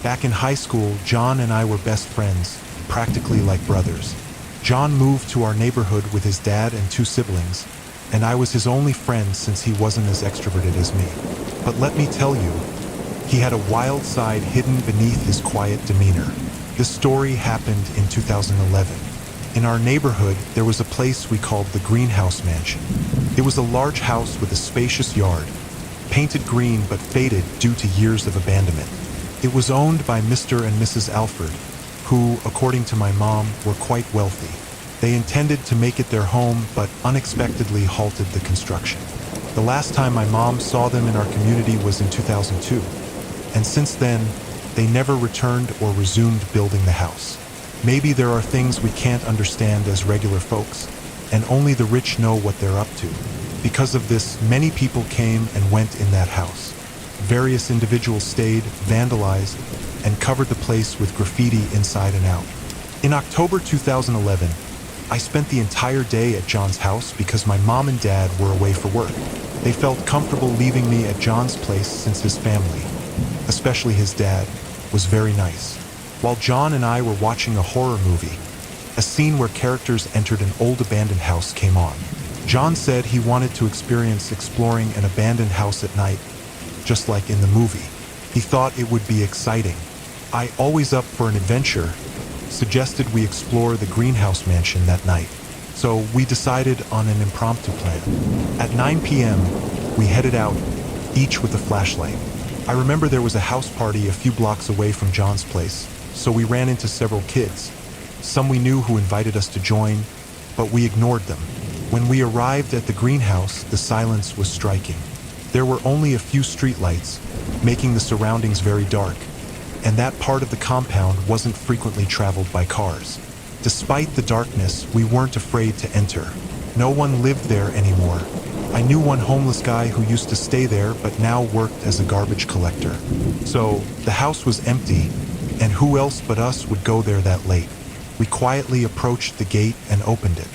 Back in high school, John and I were best friends, practically like brothers. John moved to our neighborhood with his dad and two siblings, and I was his only friend since he wasn't as extroverted as me. But let me tell you, he had a wild side hidden beneath his quiet demeanor. This story happened in 2011. In our neighborhood, there was a place we called the Greenhouse Mansion. It was a large house with a spacious yard, painted green but faded due to years of abandonment. It was owned by Mr. and Mrs. Alford, who, according to my mom, were quite wealthy. They intended to make it their home, but unexpectedly halted the construction. The last time my mom saw them in our community was in 2002, and since then, they never returned or resumed building the house. Maybe there are things we can't understand as regular folks, and only the rich know what they're up to. Because of this, many people came and went in that house. Various individuals stayed, vandalized, and covered the place with graffiti inside and out. In October 2011, I spent the entire day at John's house because my mom and dad were away for work. They felt comfortable leaving me at John's place since his family, especially his dad, was very nice. While John and I were watching a horror movie, a scene where characters entered an old abandoned house came on. John said he wanted to experience exploring an abandoned house at night, just like in the movie. He thought it would be exciting. I, always up for an adventure, suggested we explore the Greenhouse Mansion that night. So we decided on an impromptu plan. At 9 p.m., we headed out, each with a flashlight. I remember there was a house party a few blocks away from John's place, so we ran into several kids. Some we knew who invited us to join, but we ignored them. When we arrived at the greenhouse, the silence was striking. There were only a few streetlights, making the surroundings very dark, and that part of the compound wasn't frequently traveled by cars. Despite the darkness, we weren't afraid to enter. No one lived there anymore. I knew one homeless guy who used to stay there but now worked as a garbage collector. So, the house was empty, and who else but us would go there that late? We quietly approached the gate and opened it.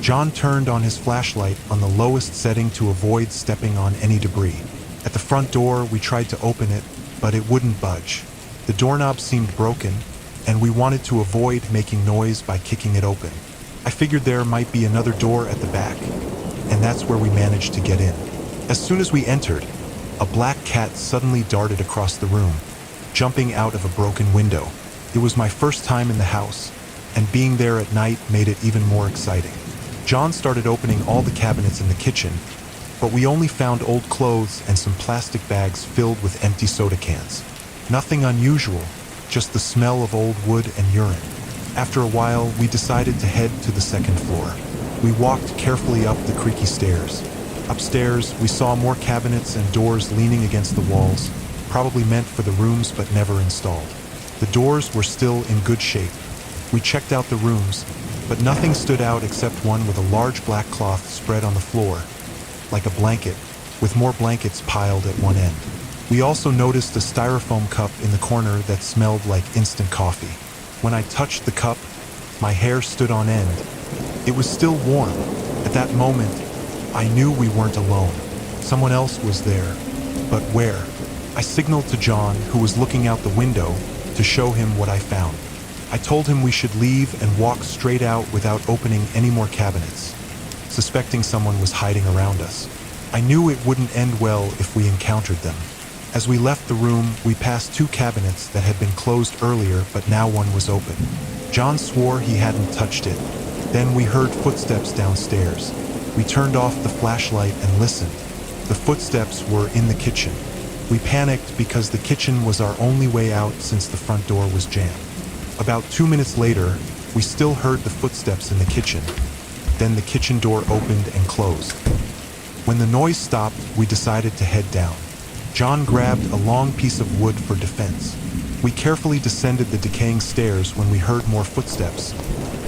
John turned on his flashlight on the lowest setting to avoid stepping on any debris. At the front door, we tried to open it, but it wouldn't budge. The doorknob seemed broken, and we wanted to avoid making noise by kicking it open. I figured there might be another door at the back, and that's where we managed to get in. As soon as we entered, a black cat suddenly darted across the room, jumping out of a broken window. It was my first time in the house, and being there at night made it even more exciting. John started opening all the cabinets in the kitchen, but we only found old clothes and some plastic bags filled with empty soda cans. Nothing unusual, just the smell of old wood and urine. After a while, we decided to head to the second floor. We walked carefully up the creaky stairs. Upstairs, we saw more cabinets and doors leaning against the walls, probably meant for the rooms but never installed. The doors were still in good shape. We checked out the rooms, but nothing stood out except one with a large black cloth spread on the floor, like a blanket, with more blankets piled at one end. We also noticed a styrofoam cup in the corner that smelled like instant coffee. When I touched the cup, my hair stood on end. It was still warm. At that moment, I knew we weren't alone. Someone else was there. But where? I signaled to John, who was looking out the window, to show him what I found. I told him we should leave and walk straight out without opening any more cabinets, suspecting someone was hiding around us. I knew it wouldn't end well if we encountered them. As we left the room, we passed two cabinets that had been closed earlier, but now one was open. John swore he hadn't touched it. Then we heard footsteps downstairs. We turned off the flashlight and listened. The footsteps were in the kitchen. We panicked because the kitchen was our only way out since the front door was jammed. About 2 minutes later, we still heard the footsteps in the kitchen. Then the kitchen door opened and closed. When the noise stopped, we decided to head down. John grabbed a long piece of wood for defense. We carefully descended the decaying stairs when we heard more footsteps,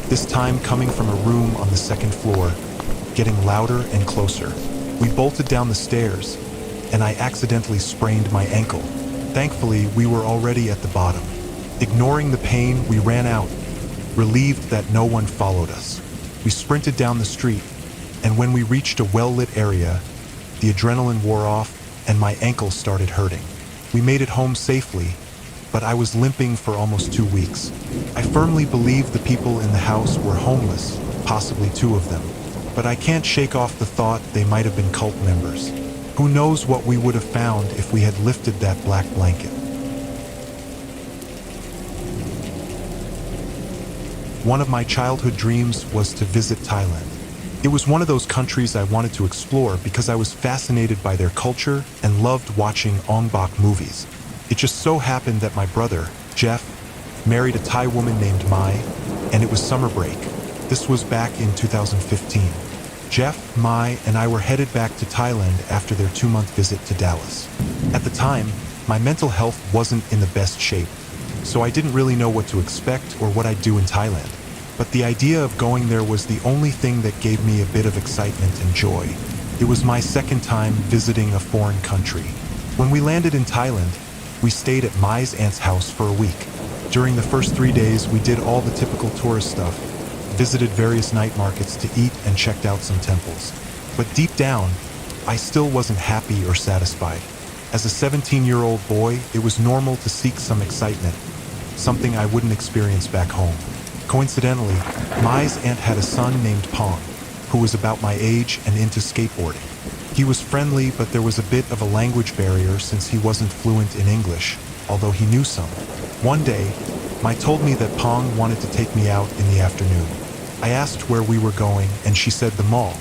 this time coming from a room on the second floor, getting louder and closer. We bolted down the stairs, and I accidentally sprained my ankle. Thankfully, we were already at the bottom. Ignoring the pain, we ran out, relieved that no one followed us. We sprinted down the street, and when we reached a well-lit area, the adrenaline wore off and my ankle started hurting. We made it home safely, but I was limping for almost 2 weeks. I firmly believe the people in the house were homeless, possibly two of them, but I can't shake off the thought they might have been cult members. Who knows what we would have found if we had lifted that black blanket. One of my childhood dreams was to visit Thailand. It was one of those countries I wanted to explore because I was fascinated by their culture and loved watching Ong Bak movies. It just so happened that my brother, Jeff, married a Thai woman named Mai, and it was summer break. This was back in 2015. Jeff, Mai, and I were headed back to Thailand after their 2-month visit to Dallas. At the time, my mental health wasn't in the best shape, so I didn't really know what to expect or what I'd do in Thailand. But the idea of going there was the only thing that gave me a bit of excitement and joy. It was my second time visiting a foreign country. When we landed in Thailand, we stayed at Mai's aunt's house for a week. During the first 3 days, we did all the typical tourist stuff, visited various night markets to eat and checked out some temples. But deep down, I still wasn't happy or satisfied. As a 17-year-old boy, it was normal to seek some excitement, something I wouldn't experience back home. Coincidentally, Mai's aunt had a son named Pong, who was about my age and into skateboarding. He was friendly, but there was a bit of a language barrier since he wasn't fluent in English, although he knew some. One day, Mai told me that Pong wanted to take me out in the afternoon. I asked where we were going, and she said the mall.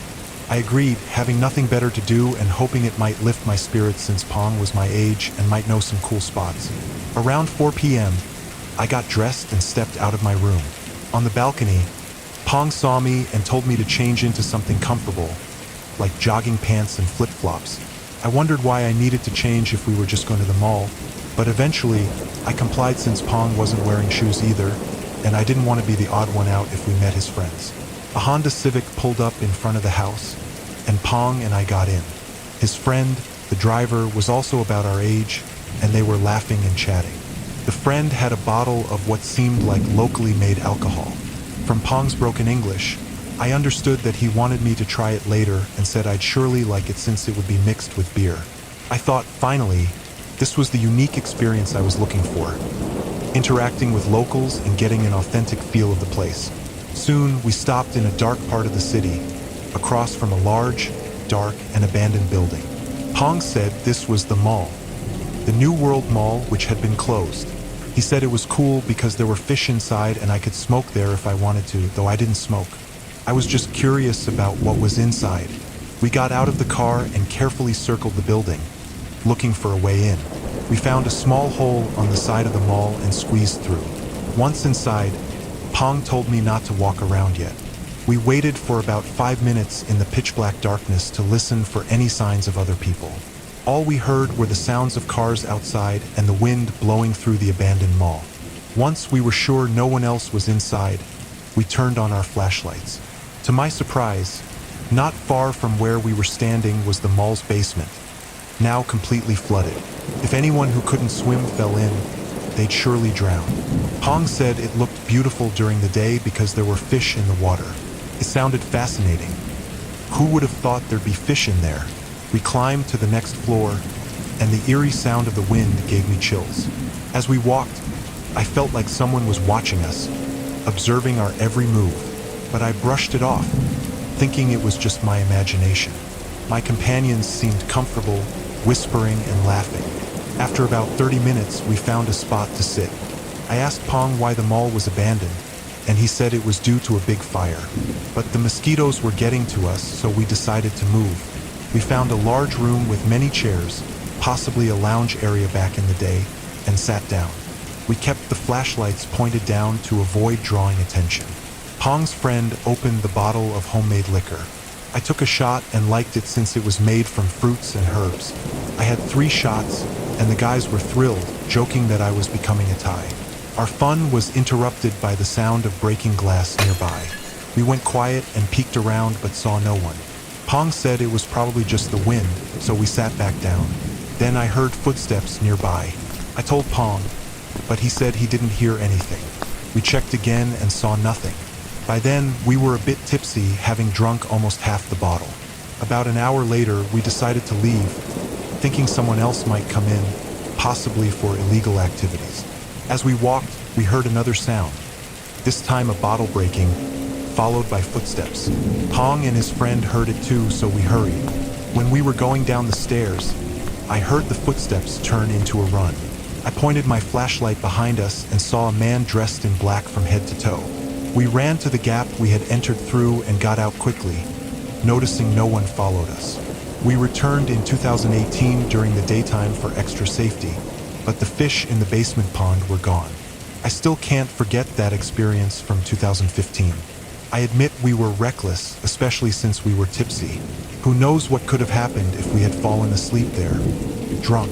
I agreed, having nothing better to do and hoping it might lift my spirits since Pong was my age and might know some cool spots. Around 4 p.m., I got dressed and stepped out of my room. On the balcony, Pong saw me and told me to change into something comfortable, like jogging pants and flip-flops. I wondered why I needed to change if we were just going to the mall, but eventually, I complied since Pong wasn't wearing shoes either, and I didn't want to be the odd one out if we met his friends. A Honda Civic pulled up in front of the house, and Pong and I got in. His friend, the driver, was also about our age, and they were laughing and chatting. The friend had a bottle of what seemed like locally made alcohol. From Pong's broken English, I understood that he wanted me to try it later and said I'd surely like it since it would be mixed with beer. I thought, finally, this was the unique experience I was looking for, interacting with locals and getting an authentic feel of the place. Soon, we stopped in a dark part of the city, across from a large, dark, and abandoned building. Pong said this was the mall, the New World Mall, which had been closed. He said it was cool because there were fish inside and I could smoke there if I wanted to, though I didn't smoke. I was just curious about what was inside. We got out of the car and carefully circled the building, looking for a way in. We found a small hole on the side of the mall and squeezed through. Once inside, Pong told me not to walk around yet. We waited for about 5 minutes in the pitch-black darkness to listen for any signs of other people. All we heard were the sounds of cars outside and the wind blowing through the abandoned mall. Once we were sure no one else was inside, we turned on our flashlights. To my surprise, not far from where we were standing was the mall's basement, now completely flooded. If anyone who couldn't swim fell in, they'd surely drown. Pong said it looked beautiful during the day because there were fish in the water. It sounded fascinating. Who would have thought there'd be fish in there? We climbed to the next floor, and the eerie sound of the wind gave me chills. As we walked, I felt like someone was watching us, observing our every move, but I brushed it off, thinking it was just my imagination. My companions seemed comfortable, whispering and laughing. After about 30 minutes, we found a spot to sit. I asked Pong why the mall was abandoned, and he said it was due to a big fire. But the mosquitoes were getting to us, so we decided to move. We found a large room with many chairs, possibly a lounge area back in the day, and sat down. We kept the flashlights pointed down to avoid drawing attention. Pong's friend opened the bottle of homemade liquor. I took a shot and liked it since it was made from fruits and herbs. I had 3 shots, and the guys were thrilled, joking that I was becoming a Thai. Our fun was interrupted by the sound of breaking glass nearby. We went quiet and peeked around but saw no one. Pong said it was probably just the wind, so we sat back down. Then I heard footsteps nearby. I told Pong, but he said he didn't hear anything. We checked again and saw nothing. By then, we were a bit tipsy, having drunk almost half the bottle. About an hour later, we decided to leave, thinking someone else might come in, possibly for illegal activities. As we walked, we heard another sound, this time a bottle breaking, followed by footsteps. Pong and his friend heard it too, so we hurried. When we were going down the stairs, I heard the footsteps turn into a run. I pointed my flashlight behind us and saw a man dressed in black from head to toe. We ran to the gap we had entered through and got out quickly, noticing no one followed us. We returned in 2018 during the daytime for extra safety, but the fish in the basement pond were gone. I still can't forget that experience from 2015. I admit we were reckless, especially since we were tipsy. Who knows what could have happened if we had fallen asleep there, drunk.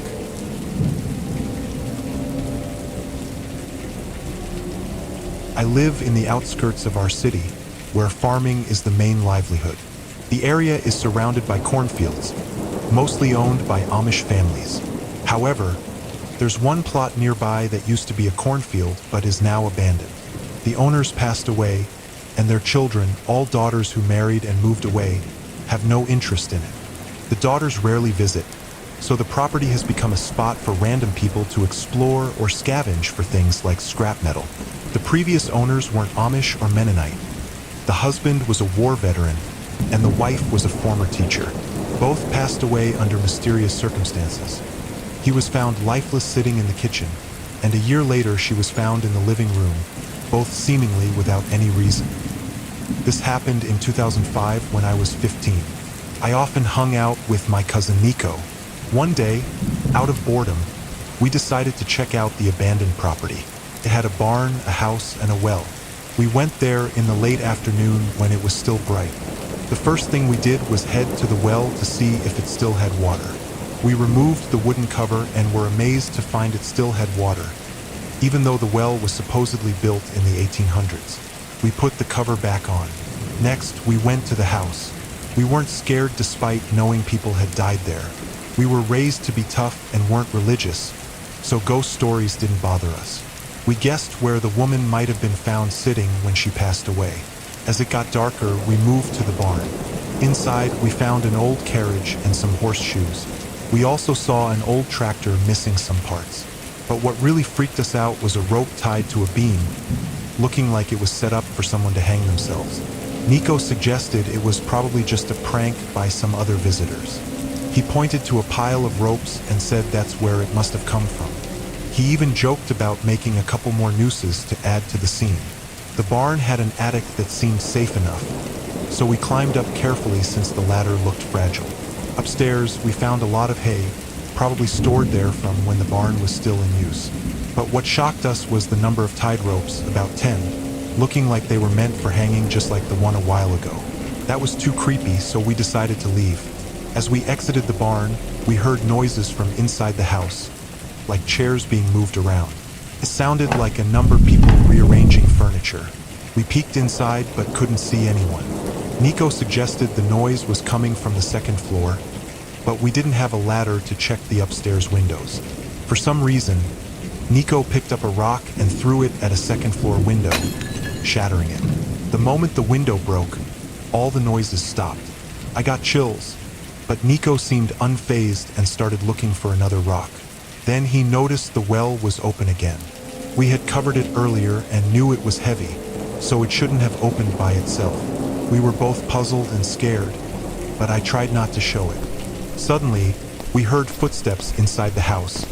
I live in the outskirts of our city, where farming is the main livelihood. The area is surrounded by cornfields, mostly owned by Amish families. However, there's one plot nearby that used to be a cornfield but is now abandoned. The owners passed away, and their children, all daughters who married and moved away, have no interest in it. The daughters rarely visit, so the property has become a spot for random people to explore or scavenge for things like scrap metal. The previous owners weren't Amish or Mennonite. The husband was a war veteran, and the wife was a former teacher. Both passed away under mysterious circumstances. He was found lifeless sitting in the kitchen, and a year later she was found in the living room, both seemingly without any reason. This happened in 2005 when I was 15. I often hung out with my cousin Nico. One day, out of boredom, we decided to check out the abandoned property. It had a barn, a house, and a well. We went there in the late afternoon when it was still bright. The first thing we did was head to the well to see if it still had water. We removed the wooden cover and were amazed to find it still had water, even though the well was supposedly built in the 1800s. We put the cover back on. Next, we went to the house. We weren't scared despite knowing people had died there. We were raised to be tough and weren't religious, so ghost stories didn't bother us. We guessed where the woman might have been found sitting when she passed away. As it got darker, we moved to the barn. Inside, we found an old carriage and some horseshoes. We also saw an old tractor missing some parts. But what really freaked us out was a rope tied to a beam, looking like it was set up for someone to hang themselves. Nico suggested it was probably just a prank by some other visitors. He pointed to a pile of ropes and said that's where it must have come from. He even joked about making a couple more nooses to add to the scene. The barn had an attic that seemed safe enough, so we climbed up carefully since the ladder looked fragile. Upstairs, we found a lot of hay, probably stored there from when the barn was still in use. But what shocked us was the number of tied ropes, about 10, looking like they were meant for hanging just like the one a while ago. That was too creepy, so we decided to leave. As we exited the barn, we heard noises from inside the house, like chairs being moved around. It sounded like a number of people rearranging furniture. We peeked inside but couldn't see anyone. Nico suggested the noise was coming from the second floor, but we didn't have a ladder to check the upstairs windows. For some reason, Nico picked up a rock and threw it at a second floor window, shattering it. The moment the window broke, all the noises stopped. I got chills, but Nico seemed unfazed and started looking for another rock. Then he noticed the well was open again. We had covered it earlier and knew it was heavy, so it shouldn't have opened by itself. We were both puzzled and scared, but I tried not to show it. Suddenly, we heard footsteps inside the house,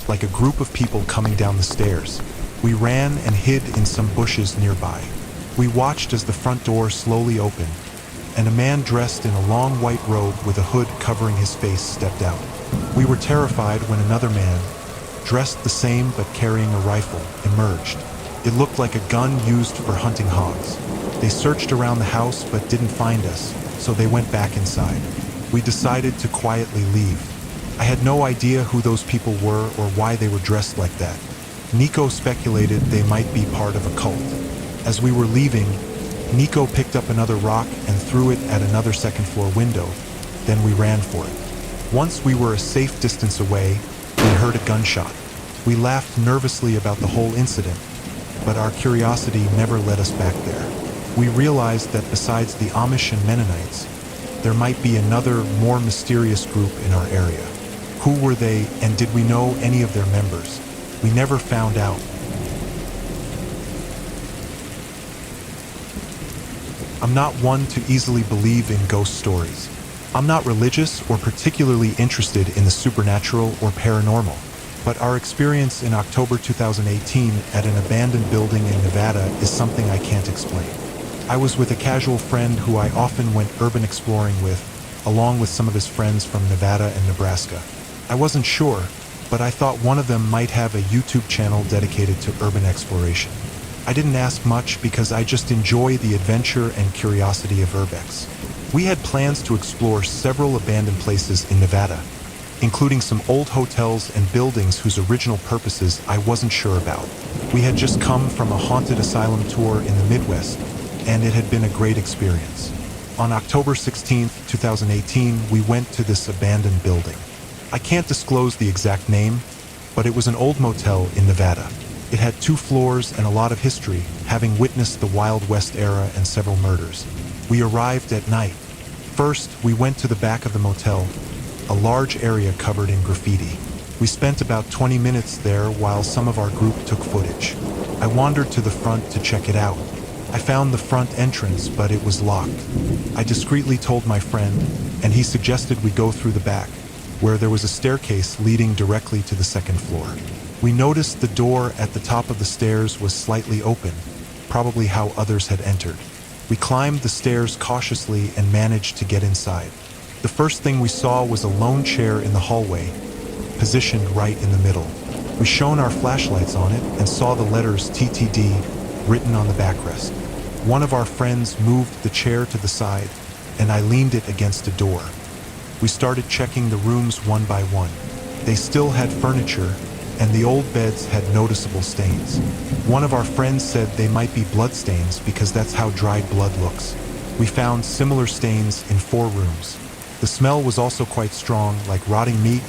like a group of people coming down the stairs. We ran and hid in some bushes nearby. We watched as the front door slowly opened, and a man dressed in a long white robe with a hood covering his face stepped out. We were terrified when another man, dressed the same but carrying a rifle, emerged. It looked like a gun used for hunting hogs. They searched around the house but didn't find us, so they went back inside. We decided to quietly leave. I had no idea who those people were or why they were dressed like that. Nico speculated they might be part of a cult. As we were leaving, Nico picked up another rock and threw it at another second floor window. Then we ran for it. Once we were a safe distance away, we heard a gunshot. We laughed nervously about the whole incident, but our curiosity never led us back there. We realized that besides the Amish and Mennonites, there might be another, more mysterious group in our area. Who were they, and did we know any of their members? We never found out, I'm not one to easily believe in ghost stories. I'm not religious or particularly interested in the supernatural or paranormal, but our experience in October 2018 at an abandoned building in Nevada is something I can't explain. I was with a casual friend who I often went urban exploring with, along with some of his friends from Nevada and Nebraska. I wasn't sure, but I thought one of them might have a YouTube channel dedicated to urban exploration. I didn't ask much because I just enjoy the adventure and curiosity of urbex. We had plans to explore several abandoned places in Nevada, including some old hotels and buildings whose original purposes I wasn't sure about. We had just come from a haunted asylum tour in the Midwest, and it had been a great experience. On October 16, 2018, we went to this abandoned building. I can't disclose the exact name, but it was an old motel in Nevada. It had 2 floors and a lot of history, having witnessed the Wild West era and several murders. We arrived at night. First, we went to the back of the motel, a large area covered in graffiti. We spent about 20 minutes there while some of our group took footage. I wandered to the front to check it out. I found the front entrance, but it was locked. I discreetly told my friend, and he suggested we go through the back, where there was a staircase leading directly to the 2nd floor. We noticed the door at the top of the stairs was slightly open, probably how others had entered. We climbed the stairs cautiously and managed to get inside. The first thing we saw was a lone chair in the hallway, positioned right in the middle. We shone our flashlights on it and saw the letters TTD written on the backrest. One of our friends moved the chair to the side, and I leaned it against a door. We started checking the rooms one by one. They still had furniture, and the old beds had noticeable stains. One of our friends said they might be blood stains because that's how dried blood looks. We found similar stains in 4 rooms. The smell was also quite strong, like rotting meat,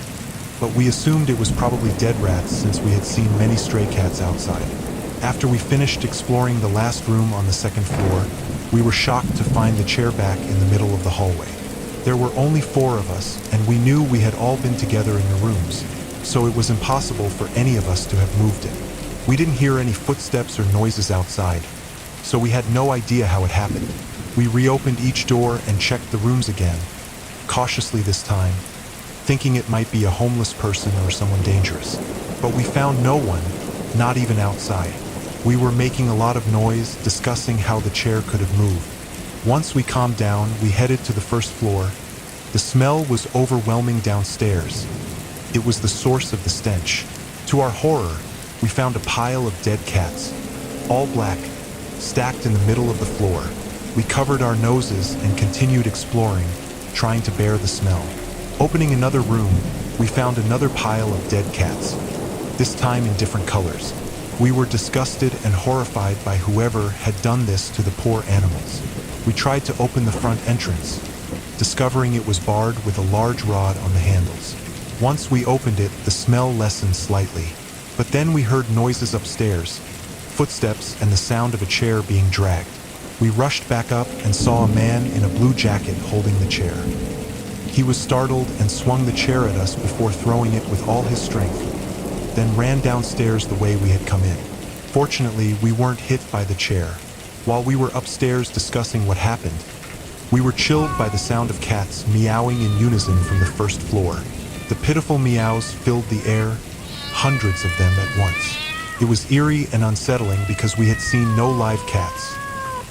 but we assumed it was probably dead rats since we had seen many stray cats outside. After we finished exploring the last room on the 2nd floor, we were shocked to find the chair back in the middle of the hallway. There were only 4 of us, and we knew we had all been together in the rooms, so it was impossible for any of us to have moved it. We didn't hear any footsteps or noises outside, so we had no idea how it happened. We reopened each door and checked the rooms again, cautiously this time, thinking it might be a homeless person or someone dangerous. But we found no one, not even outside. We were making a lot of noise, discussing how the chair could have moved. Once we calmed down, we headed to the 1st floor. The smell was overwhelming downstairs. It was the source of the stench. To our horror, we found a pile of dead cats, all black, stacked in the middle of the floor. We covered our noses and continued exploring, trying to bear the smell. Opening another room, we found another pile of dead cats, this time in different colors. We were disgusted and horrified by whoever had done this to the poor animals. We tried to open the front entrance, discovering it was barred with a large rod on the handles. Once we opened it, the smell lessened slightly, but then we heard noises upstairs, footsteps and the sound of a chair being dragged. We rushed back up and saw a man in a blue jacket holding the chair. He was startled and swung the chair at us before throwing it with all his strength, then ran downstairs the way we had come in. Fortunately, we weren't hit by the chair. While we were upstairs discussing what happened, we were chilled by the sound of cats meowing in unison from the 1st floor. The pitiful meows filled the air, hundreds of them at once. It was eerie and unsettling because we had seen no live cats,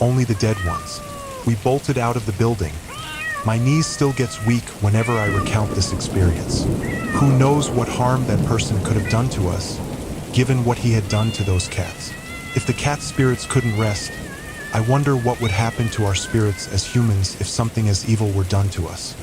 only the dead ones. We bolted out of the building. My knees still gets weak whenever I recount this experience. Who knows what harm that person could have done to us, given what he had done to those cats. If the cat spirits couldn't rest, I wonder what would happen to our spirits as humans if something as evil were done to us.